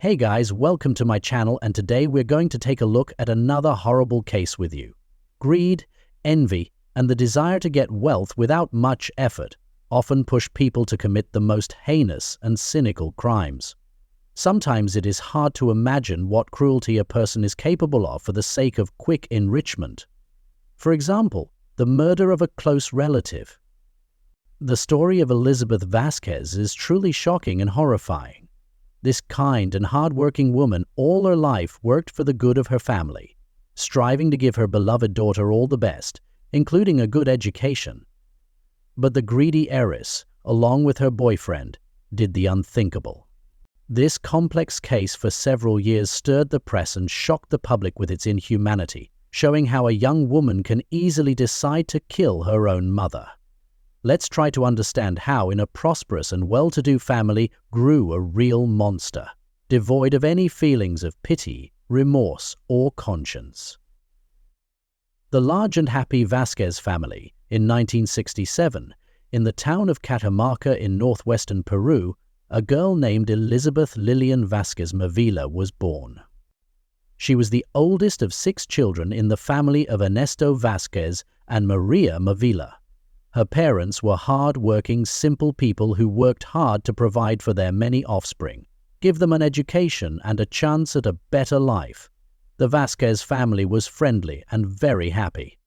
Hey guys, welcome to my channel, and today we're going to take a look at another horrible case with you. Greed, envy, and the desire to get wealth without much effort often push people to commit the most heinous and cynical crimes. Sometimes it is hard to imagine what cruelty a person is capable of for the sake of quick enrichment. For example, the murder of a close relative. The story of Elizabeth Vasquez is truly shocking and horrifying. This kind and hard-working woman all her life worked for the good of her family, striving to give her beloved daughter all the best, including a good education. But the greedy heiress, along with her boyfriend, did the unthinkable. This complex case for several years stirred the press and shocked the public with its inhumanity, showing how a young woman can easily decide to kill her own mother. Let's try to understand how, in a prosperous and well-to-do family, grew a real monster, devoid of any feelings of pity, remorse, or conscience. The large and happy Vasquez family, in 1967, in the town of Catamarca in northwestern Peru, a girl named Elizabeth Lillian Vasquez Mavila was born. She was the oldest of 6 children in the family of Ernesto Vasquez and Maria Mavila. Her parents were hard-working, simple people who worked hard to provide for their many offspring, give them an education and a chance at a better life. The Vasquez family was friendly and very happy.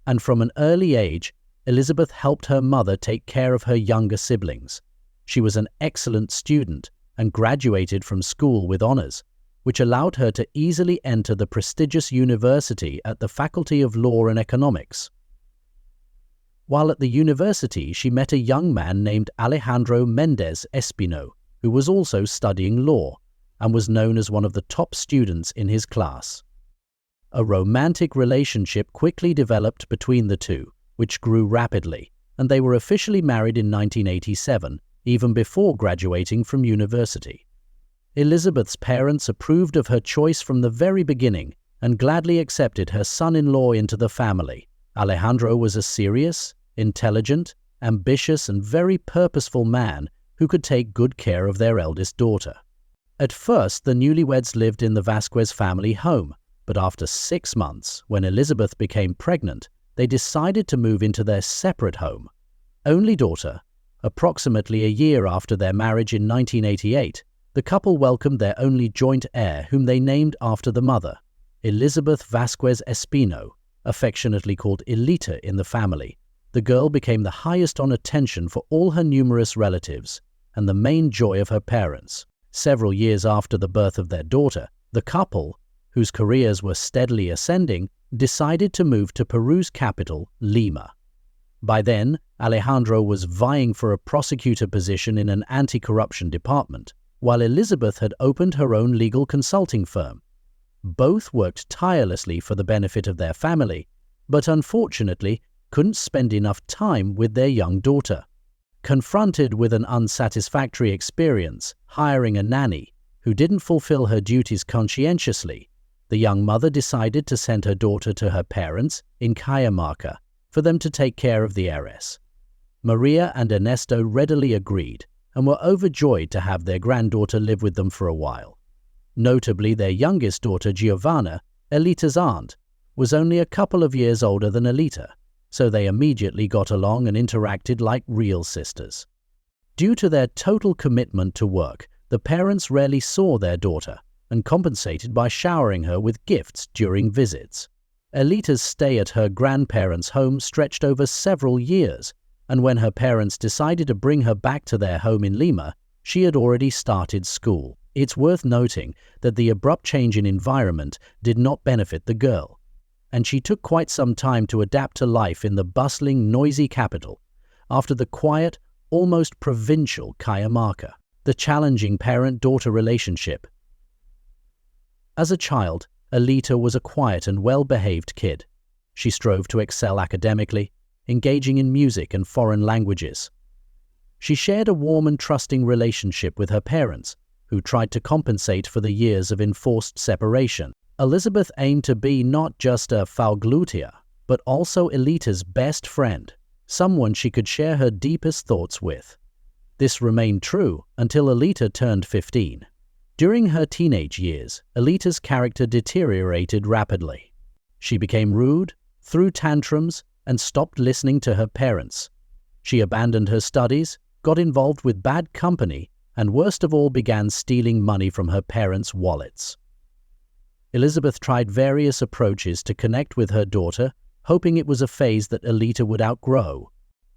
And from an early age, Elizabeth helped her mother take care of her younger siblings. She was an excellent student and graduated from school with honors, which allowed her to easily enter the prestigious university at the Faculty of Law and Economics. While at the university, she met a young man named Alejandro Mendez Espino, who was also studying law and was known as one of the top students in his class. A romantic relationship quickly developed between the two, which grew rapidly, and they were officially married in 1987, even before graduating from university. Elizabeth's parents approved of her choice from the very beginning and gladly accepted her son-in-law into the family. Alejandro was a serious, intelligent, ambitious, and very purposeful man who could take good care of their eldest daughter. At first, the newlyweds lived in the Vasquez family home, but after 6 months, when Elizabeth became pregnant, they decided to move into their separate home. Only daughter, approximately a year after their marriage in 1988, the couple welcomed their only joint heir, whom they named after the mother, Elizabeth Vasquez Espino, affectionately called Elita in the family. The girl became the highest on attention for all her numerous relatives and the main joy of her parents. Several years after the birth of their daughter, the couple, whose careers were steadily ascending, decided to move to Peru's capital, Lima. By then, Alejandro was vying for a prosecutor position in an anti-corruption department, while Elizabeth had opened her own legal consulting firm. Both worked tirelessly for the benefit of their family, but unfortunately couldn't spend enough time with their young daughter. Confronted with an unsatisfactory experience hiring a nanny who didn't fulfill her duties conscientiously, the young mother decided to send her daughter to her parents in Cajamarca for them to take care of the heiress. Maria and Ernesto readily agreed and were overjoyed to have their granddaughter live with them for a while. Notably, their youngest daughter, Giovanna, Elita's aunt, was only a couple of years older than Elita, so they immediately got along and interacted like real sisters. Due to their total commitment to work, the parents rarely saw their daughter and compensated by showering her with gifts during visits. Elita's stay at her grandparents' home stretched over several years, and when her parents decided to bring her back to their home in Lima, she had already started school. It's worth noting that the abrupt change in environment did not benefit the girl, and she took quite some time to adapt to life in the bustling, noisy capital after the quiet, almost provincial Cajamarca. The challenging parent-daughter relationship. As a child, Elita was a quiet and well-behaved kid. She strove to excel academically, engaging in music and foreign languages. She shared a warm and trusting relationship with her parents, who tried to compensate for the years of enforced separation. Elizabeth aimed to be not just a Fauglutia, but also Elita's best friend, someone she could share her deepest thoughts with. This remained true until Elita turned 15. During her teenage years, Alita's character deteriorated rapidly. She became rude, threw tantrums, and stopped listening to her parents. She abandoned her studies, got involved with bad company, and worst of all began stealing money from her parents' wallets. Elizabeth tried various approaches to connect with her daughter, hoping it was a phase that Alita would outgrow.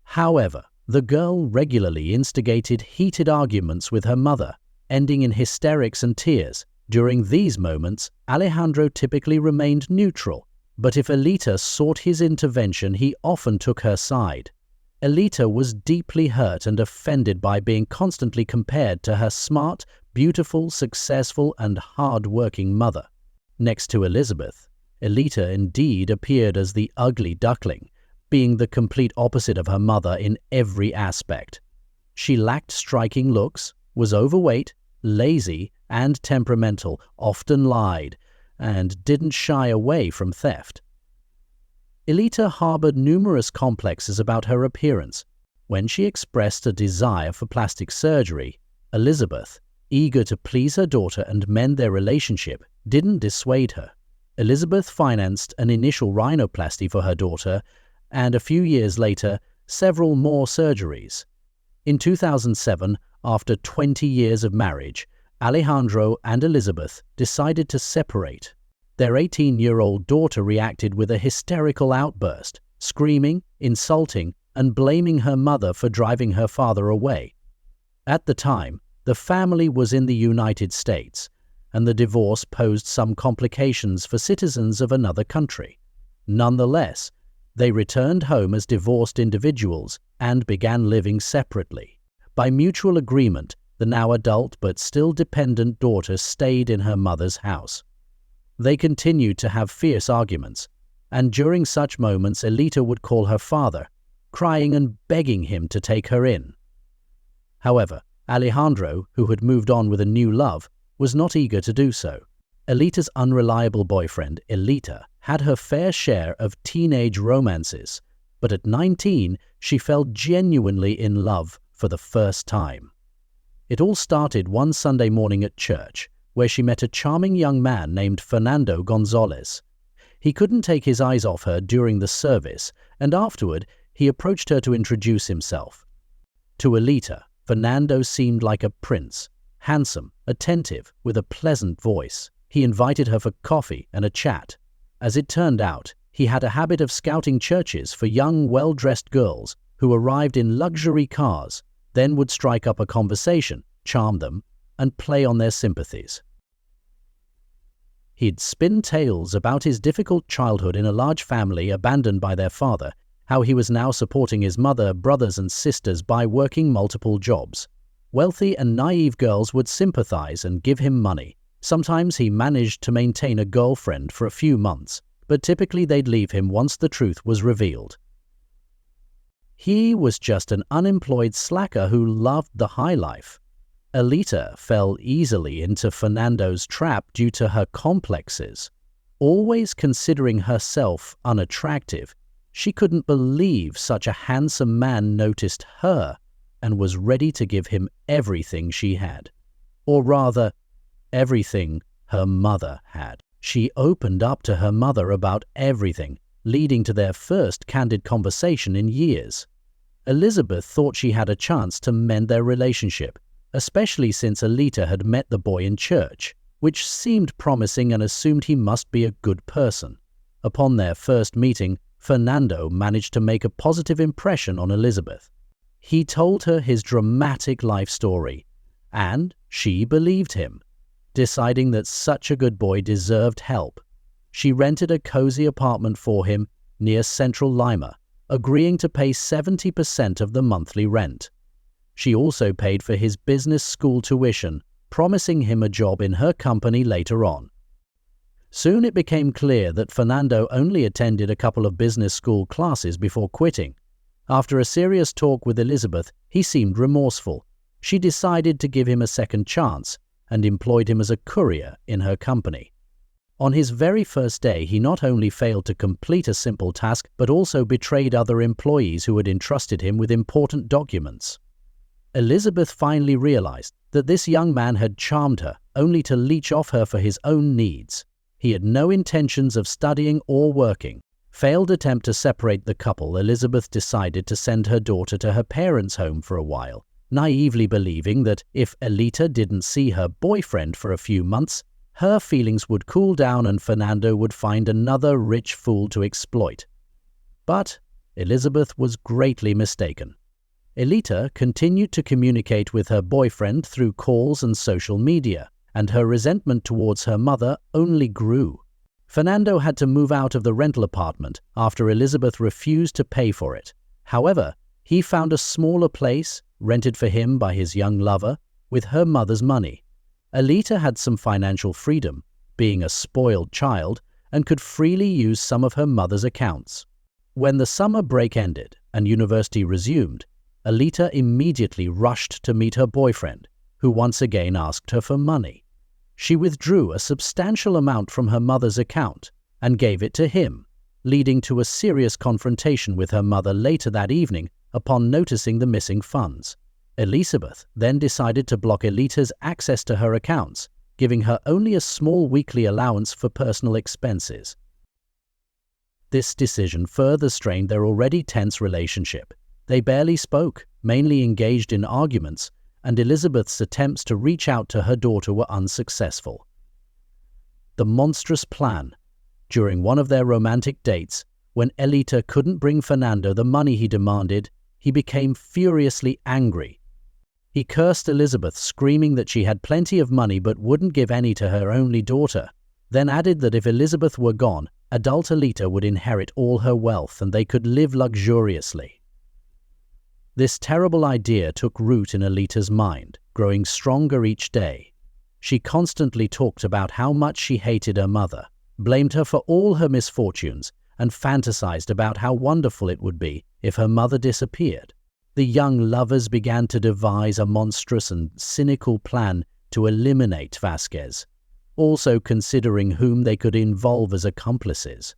However, the girl regularly instigated heated arguments with her mother, ending in hysterics and tears. During these moments, Alejandro typically remained neutral, but if Alita sought his intervention, he often took her side. Alita was deeply hurt and offended by being constantly compared to her smart, beautiful, successful, and hard-working mother. Next to Elizabeth, Alita indeed appeared as the ugly duckling, being the complete opposite of her mother in every aspect. She lacked striking looks, was overweight, lazy, and temperamental, often lied, and didn't shy away from theft. Alita harbored numerous complexes about her appearance. When she expressed a desire for plastic surgery, Elizabeth, eager to please her daughter and mend their relationship, didn't dissuade her. Elizabeth financed an initial rhinoplasty for her daughter, and a few years later, several more surgeries. In 2007, after 20 years of marriage, Alejandro and Elizabeth decided to separate. Their 18-year-old daughter reacted with a hysterical outburst, screaming, insulting, and blaming her mother for driving her father away. At the time, the family was in the United States, and the divorce posed some complications for citizens of another country. Nonetheless, they returned home as divorced individuals and began living separately. By mutual agreement, the now adult but still dependent daughter stayed in her mother's house. They continued to have fierce arguments, and during such moments Alita would call her father, crying and begging him to take her in. However, Alejandro, who had moved on with a new love, was not eager to do so. Alita's unreliable boyfriend, Alita, had her fair share of teenage romances, but at 19 she fell genuinely in love for the first time. It all started one Sunday morning at church, where she met a charming young man named Fernando Gonzalez. He couldn't take his eyes off her during the service, and afterward he approached her to introduce himself. To Alita, Fernando seemed like a prince, handsome, attentive, with a pleasant voice. He invited her for coffee and a chat. As it turned out, he had a habit of scouting churches for young, well-dressed girls who arrived in luxury cars, then would strike up a conversation, charm them, and play on their sympathies. He'd spin tales about his difficult childhood in a large family abandoned by their father, how he was now supporting his mother, brothers and sisters by working multiple jobs. Wealthy and naive girls would sympathize and give him money. Sometimes he managed to maintain a girlfriend for a few months, but typically they'd leave him once the truth was revealed. He was just an unemployed slacker who loved the high life. Alita fell easily into Fernando's trap due to her complexes. Always considering herself unattractive, she couldn't believe such a handsome man noticed her and was ready to give him everything she had. Or rather, everything her mother had. She opened up to her mother about everything, leading to their first candid conversation in years. Elizabeth thought she had a chance to mend their relationship, especially since Alita had met the boy in church, which seemed promising and assumed he must be a good person. Upon their first meeting, Fernando managed to make a positive impression on Elizabeth. He told her his dramatic life story, and she believed him. Deciding that such a good boy deserved help, she rented a cozy apartment for him near central Lima, agreeing to pay 70% of the monthly rent. She also paid for his business school tuition, promising him a job in her company later on. Soon it became clear that Fernando only attended a couple of business school classes before quitting. After a serious talk with Elizabeth, he seemed remorseful. She decided to give him a second chance and employed him as a courier in her company. On his very first day, he not only failed to complete a simple task, but also betrayed other employees who had entrusted him with important documents. Elizabeth finally realized that this young man had charmed her only to leech off her for his own needs. He had no intentions of studying or working. Failed attempt to separate the couple, Elizabeth decided to send her daughter to her parents' home for a while, naively believing that if Elita didn't see her boyfriend for a few months, her feelings would cool down and Fernando would find another rich fool to exploit. But Elizabeth was greatly mistaken. Elita continued to communicate with her boyfriend through calls and social media, and her resentment towards her mother only grew. Fernando had to move out of the rental apartment after Elizabeth refused to pay for it. However, he found a smaller place, rented for him by his young lover, with her mother's money. Elita had some financial freedom, being a spoiled child, and could freely use some of her mother's accounts. When the summer break ended and university resumed, Elita immediately rushed to meet her boyfriend, who once again asked her for money. She withdrew a substantial amount from her mother's account and gave it to him, leading to a serious confrontation with her mother later that evening upon noticing the missing funds. Elizabeth then decided to block Elita's access to her accounts, giving her only a small weekly allowance for personal expenses. This decision further strained their already tense relationship. They barely spoke, mainly engaged in arguments, and Elizabeth's attempts to reach out to her daughter were unsuccessful. The monstrous plan. During one of their romantic dates, when Elita couldn't bring Fernando the money he demanded, he became furiously angry. He cursed Elizabeth, screaming that she had plenty of money but wouldn't give any to her only daughter, then added that if Elizabeth were gone, adult Elita would inherit all her wealth and they could live luxuriously. This terrible idea took root in Elita's mind, growing stronger each day. She constantly talked about how much she hated her mother, blamed her for all her misfortunes, and fantasized about how wonderful it would be if her mother disappeared. The young lovers began to devise a monstrous and cynical plan to eliminate Vasquez, also considering whom they could involve as accomplices.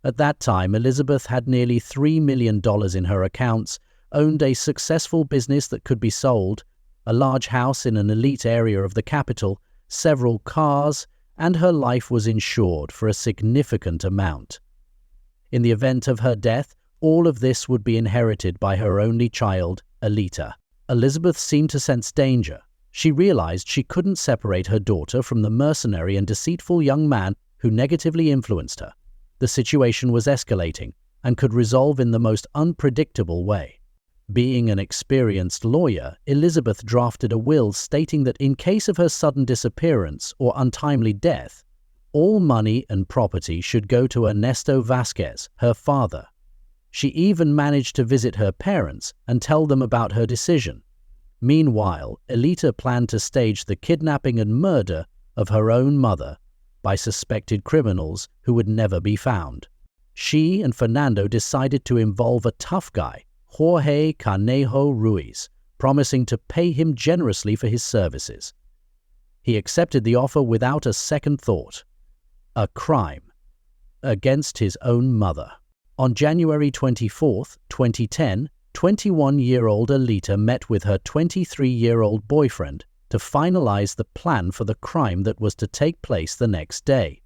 At that time, Elizabeth had nearly $3 million in her accounts, owned a successful business that could be sold, a large house in an elite area of the capital, several cars, and her life was insured for a significant amount. In the event of her death, all of this would be inherited by her only child, Elita. Elizabeth seemed to sense danger. She realized she couldn't separate her daughter from the mercenary and deceitful young man who negatively influenced her. The situation was escalating and could resolve in the most unpredictable way. Being an experienced lawyer, Elizabeth drafted a will stating that in case of her sudden disappearance or untimely death, all money and property should go to Ernesto Vasquez, her father. She even managed to visit her parents and tell them about her decision. Meanwhile, Elita planned to stage the kidnapping and murder of her own mother by suspected criminals who would never be found. She and Fernando decided to involve a tough guy, Jorge Carnejo Ruiz, promising to pay him generously for his services. He accepted the offer without a second thought. A crime against his own mother. On January 24, 2010, 21-year-old Elita met with her 23-year-old boyfriend to finalize the plan for the crime that was to take place the next day.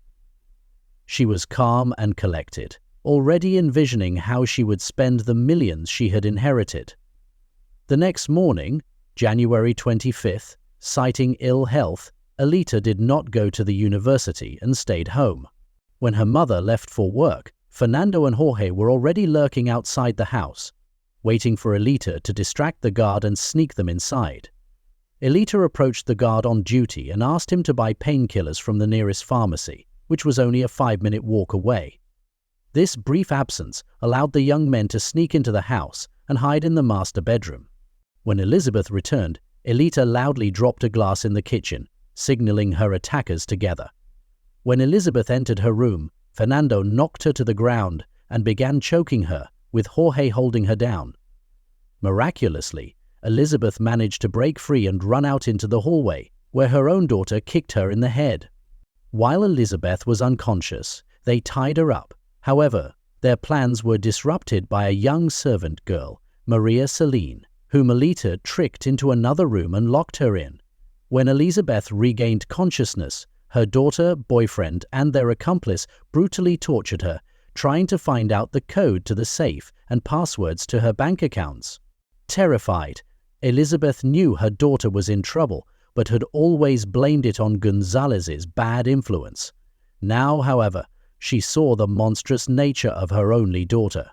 She was calm and collected, already envisioning how she would spend the millions she had inherited. The next morning, January 25th, citing ill health, Elita did not go to the university and stayed home. When her mother left for work, Fernando and Jorge were already lurking outside the house, waiting for Elita to distract the guard and sneak them inside. Elita approached the guard on duty and asked him to buy painkillers from the nearest pharmacy, which was only a 5-minute walk away. This brief absence allowed the young men to sneak into the house and hide in the master bedroom. When Elizabeth returned, Elita loudly dropped a glass in the kitchen, signaling her attackers together. When Elizabeth entered her room, Fernando knocked her to the ground and began choking her, with Jorge holding her down. Miraculously, Elizabeth managed to break free and run out into the hallway, where her own daughter kicked her in the head. While Elizabeth was unconscious, they tied her up. However, their plans were disrupted by a young servant girl, Maria Celine, whom Elita tricked into another room and locked her in. When Elizabeth regained consciousness, her daughter, boyfriend, and their accomplice brutally tortured her, trying to find out the code to the safe and passwords to her bank accounts. Terrified, Elizabeth knew her daughter was in trouble, but had always blamed it on Gonzalez's bad influence. Now, however, she saw the monstrous nature of her only daughter.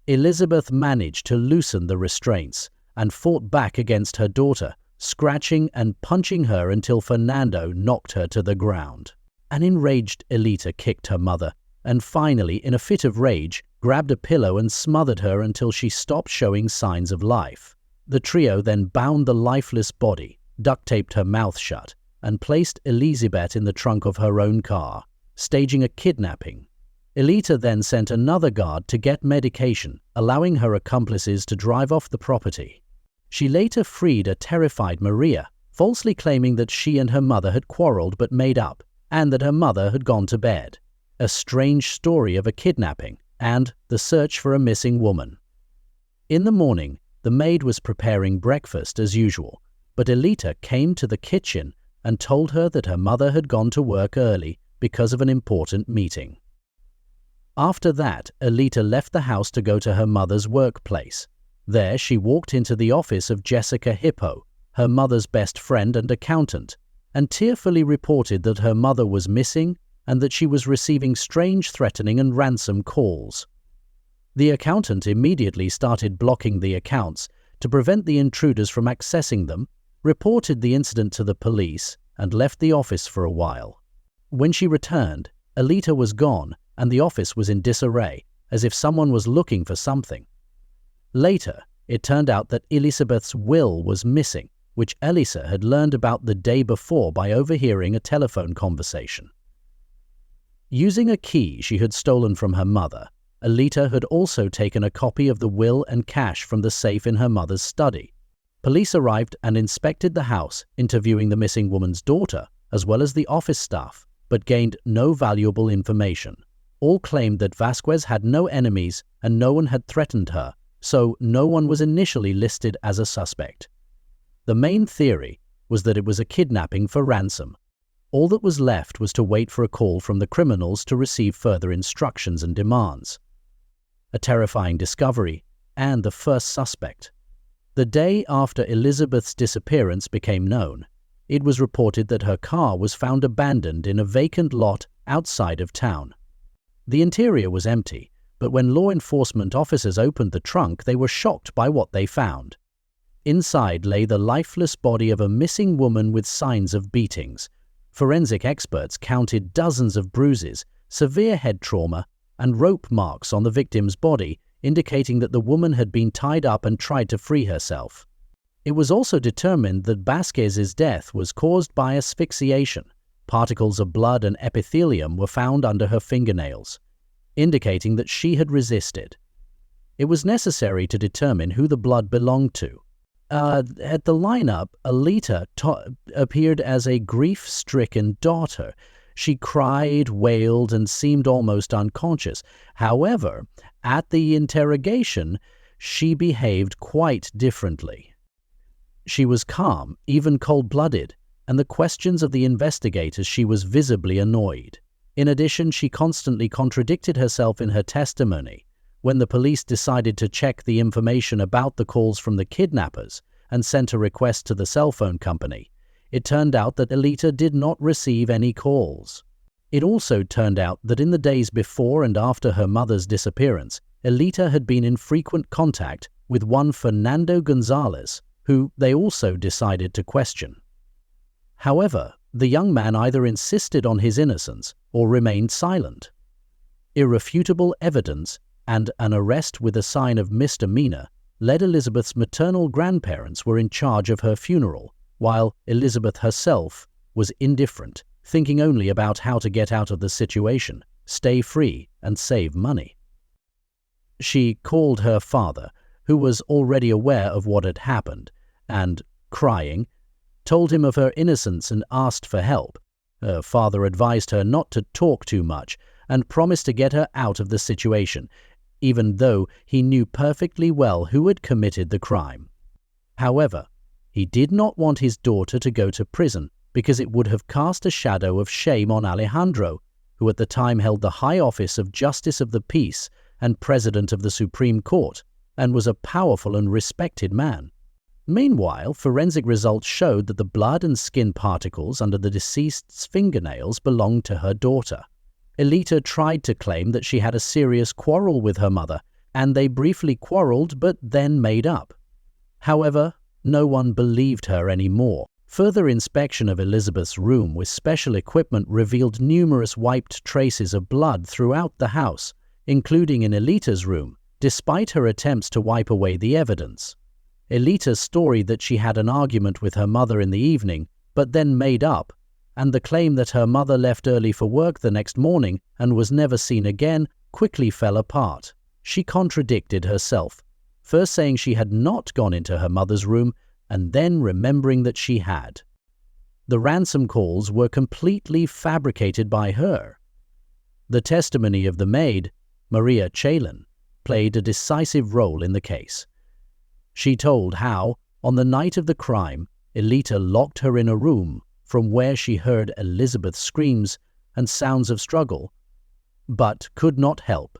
Elizabeth managed to loosen the restraints and fought back against her daughter, scratching and punching her until Fernando knocked her to the ground. An enraged Elita kicked her mother and finally, in a fit of rage, grabbed a pillow and smothered her until she stopped showing signs of life. The trio then bound the lifeless body, duct-taped her mouth shut, and placed Elizabeth in the trunk of her own car, staging a kidnapping. Elita then sent another guard to get medication, allowing her accomplices to drive off the property. She later freed a terrified Maria, falsely claiming that she and her mother had quarreled but made up, and that her mother had gone to bed. A strange story of a kidnapping and the search for a missing woman. In the morning, the maid was preparing breakfast as usual, but Elita came to the kitchen and told her that her mother had gone to work early because of an important meeting. After that, Elita left the house to go to her mother's workplace. There, she walked into the office of Jessica Hippo, her mother's best friend and accountant, and tearfully reported that her mother was missing and that she was receiving strange threatening and ransom calls. The accountant immediately started blocking the accounts to prevent the intruders from accessing them, reported the incident to the police, and left the office for a while. When she returned, Elita was gone and the office was in disarray, as if someone was looking for something. Later, it turned out that Elizabeth's will was missing, which Elisa had learned about the day before by overhearing a telephone conversation. Using a key she had stolen from her mother, Elita had also taken a copy of the will and cash from the safe in her mother's study. Police arrived and inspected the house, interviewing the missing woman's daughter, as well as the office staff, but gained no valuable information. All claimed that Vasquez had no enemies and no one had threatened her, so no one was initially listed as a suspect. The main theory was that it was a kidnapping for ransom. All that was left was to wait for a call from the criminals to receive further instructions and demands. A terrifying discovery and the first suspect. The day after Elizabeth's disappearance became known, it was reported that her car was found abandoned in a vacant lot outside of town. The interior was empty, but when law enforcement officers opened the trunk, they were shocked by what they found. Inside lay the lifeless body of a missing woman with signs of beatings. Forensic experts counted dozens of bruises, severe head trauma, and rope marks on the victim's body, indicating that the woman had been tied up and tried to free herself. It was also determined that Vasquez's death was caused by asphyxiation. Particles of blood and epithelium were found under her fingernails, indicating that she had resisted. It was necessary to determine who the blood belonged to. At the lineup, Elita appeared as a grief-stricken daughter. She cried, wailed, and seemed almost unconscious. However, at the interrogation, she behaved quite differently. She was calm, even cold-blooded, and the questions of the investigators she was visibly annoyed. In addition, she constantly contradicted herself in her testimony. When the police decided to check the information about the calls from the kidnappers and sent a request to the cell phone company, it turned out that Elita did not receive any calls. It also turned out that in the days before and after her mother's disappearance, Elita had been in frequent contact with one Fernando Gonzalez, who they also decided to question. However, the young man either insisted on his innocence or remained silent. Irrefutable evidence and an arrest with a sign of misdemeanor led Elizabeth's maternal grandparents were in charge of her funeral, while Elizabeth herself was indifferent, thinking only about how to get out of the situation, stay free, and save money. She called her father, who was already aware of what had happened, and, crying, told him of her innocence and asked for help. Her father advised her not to talk too much and promised to get her out of the situation, even though he knew perfectly well who had committed the crime. However, He did not want his daughter to go to prison because it would have cast a shadow of shame on Alejandro, who at the time held the high office of Justice of the Peace and President of the Supreme Court, and was a powerful and respected man. Meanwhile, forensic results showed that the blood and skin particles under the deceased's fingernails belonged to her daughter. Elita tried to claim that she had a serious quarrel with her mother, and they briefly quarreled but then made up. However, no one believed her anymore. Further inspection of Elizabeth's room with special equipment revealed numerous wiped traces of blood throughout the house, including in Elita's room, despite her attempts to wipe away the evidence. Elita's story that she had an argument with her mother in the evening, but then made up, and the claim that her mother left early for work the next morning and was never seen again, quickly fell apart. She contradicted herself, first saying she had not gone into her mother's room and then remembering that she had. The ransom calls were completely fabricated by her. The testimony of the maid, Maria Chalin, played a decisive role in the case. She told how, on the night of the crime, Elita locked her in a room from where she heard Elizabeth's screams and sounds of struggle, but could not help.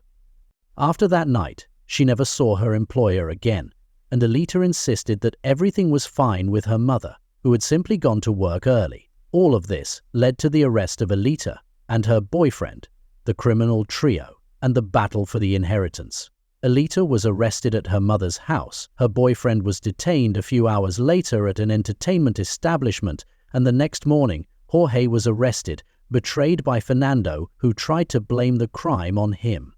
After that night, she never saw her employer again, and Elita insisted that everything was fine with her mother, who had simply gone to work early. All of this led to the arrest of Elita and her boyfriend, the criminal trio, and the battle for the inheritance. Elita was arrested at her mother's house. Her boyfriend was detained a few hours later at an entertainment establishment, and the next morning, Jorge was arrested, betrayed by Fernando, who tried to blame the crime on him.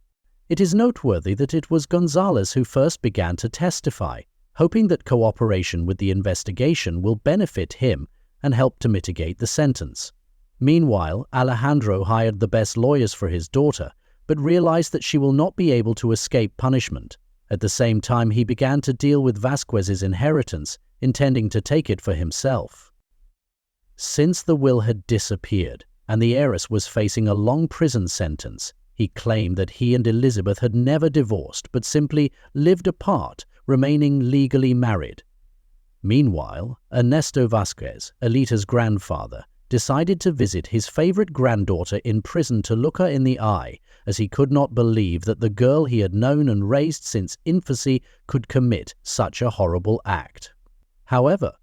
It is noteworthy that it was Gonzalez who first began to testify, hoping that cooperation with the investigation will benefit him and help to mitigate the sentence. Meanwhile, Alejandro hired the best lawyers for his daughter, but realized that she will not be able to escape punishment. At the same time, he began to deal with Vasquez's inheritance, intending to take it for himself. Since the will had disappeared and the heiress was facing a long prison sentence, he claimed that he and Elizabeth had never divorced but simply lived apart, remaining legally married. Meanwhile, Ernesto Vasquez, Elita's grandfather, decided to visit his favorite granddaughter in prison to look her in the eye, as he could not believe that the girl he had known and raised since infancy could commit such a horrible act. However,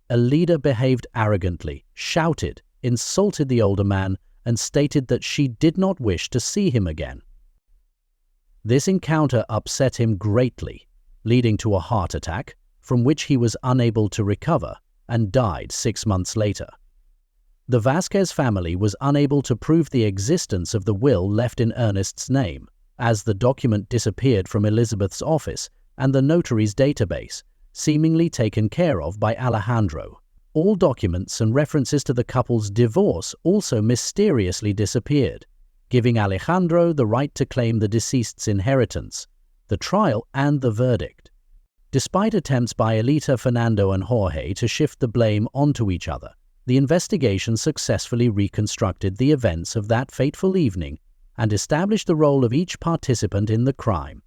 Elita behaved arrogantly, shouted, insulted the older man, and stated that she did not wish to see him again. This encounter upset him greatly, leading to a heart attack, from which he was unable to recover and died 6 months later. The Vasquez family was unable to prove the existence of the will left in Ernest's name, as the document disappeared from Elizabeth's office and the notary's database, seemingly taken care of by Alejandro. All documents and references to the couple's divorce also mysteriously disappeared, giving Alejandro the right to claim the deceased's inheritance, the trial, and the verdict. Despite attempts by Elita, Fernando, and Jorge to shift the blame onto each other, the investigation successfully reconstructed the events of that fateful evening and established the role of each participant in the crime.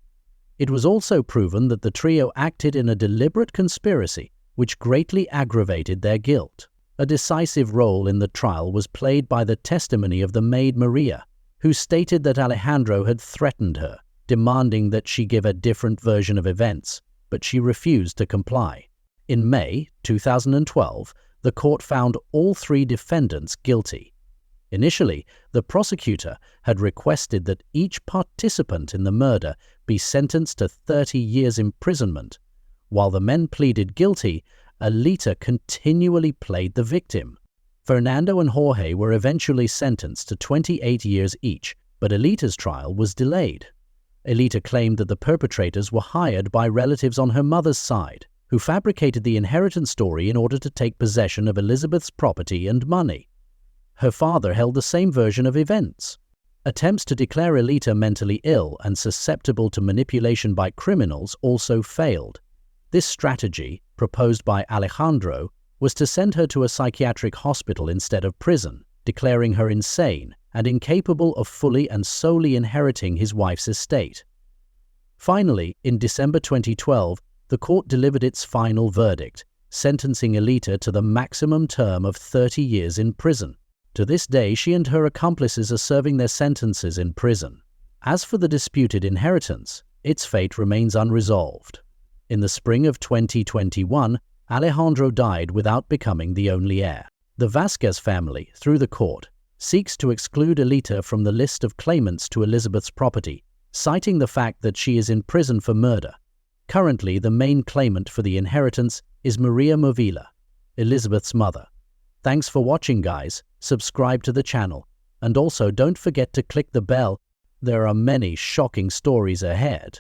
It was also proven that the trio acted in a deliberate conspiracy which greatly aggravated their guilt. A decisive role in the trial was played by the testimony of the maid Maria, who stated that Alejandro had threatened her, demanding that she give a different version of events, but she refused to comply. In May 2012, the court found all 3 defendants guilty. Initially, the prosecutor had requested that each participant in the murder be sentenced to 30 years imprisonment. While the men pleaded guilty, Elita continually played the victim. Fernando and Jorge were eventually sentenced to 28 years each, but Elita's trial was delayed. Elita claimed that the perpetrators were hired by relatives on her mother's side, who fabricated the inheritance story in order to take possession of Elizabeth's property and money. Her father held the same version of events. Attempts to declare Elita mentally ill and susceptible to manipulation by criminals also failed. This strategy, proposed by Alejandro, was to send her to a psychiatric hospital instead of prison, declaring her insane and incapable of fully and solely inheriting his wife's estate. Finally, in December 2012, the court delivered its final verdict, sentencing Elita to the maximum term of 30 years in prison. To this day, she and her accomplices are serving their sentences in prison. As for the disputed inheritance, its fate remains unresolved. In the spring of 2021, Alejandro died without becoming the only heir. The Vasquez family, through the court, seeks to exclude Elita from the list of claimants to Elizabeth's property, citing the fact that she is in prison for murder. Currently, the main claimant for the inheritance is Maria Movilla, Elizabeth's mother. Thanks for watching, guys. Subscribe to the channel, and also don't forget to click the bell. There are many shocking stories ahead.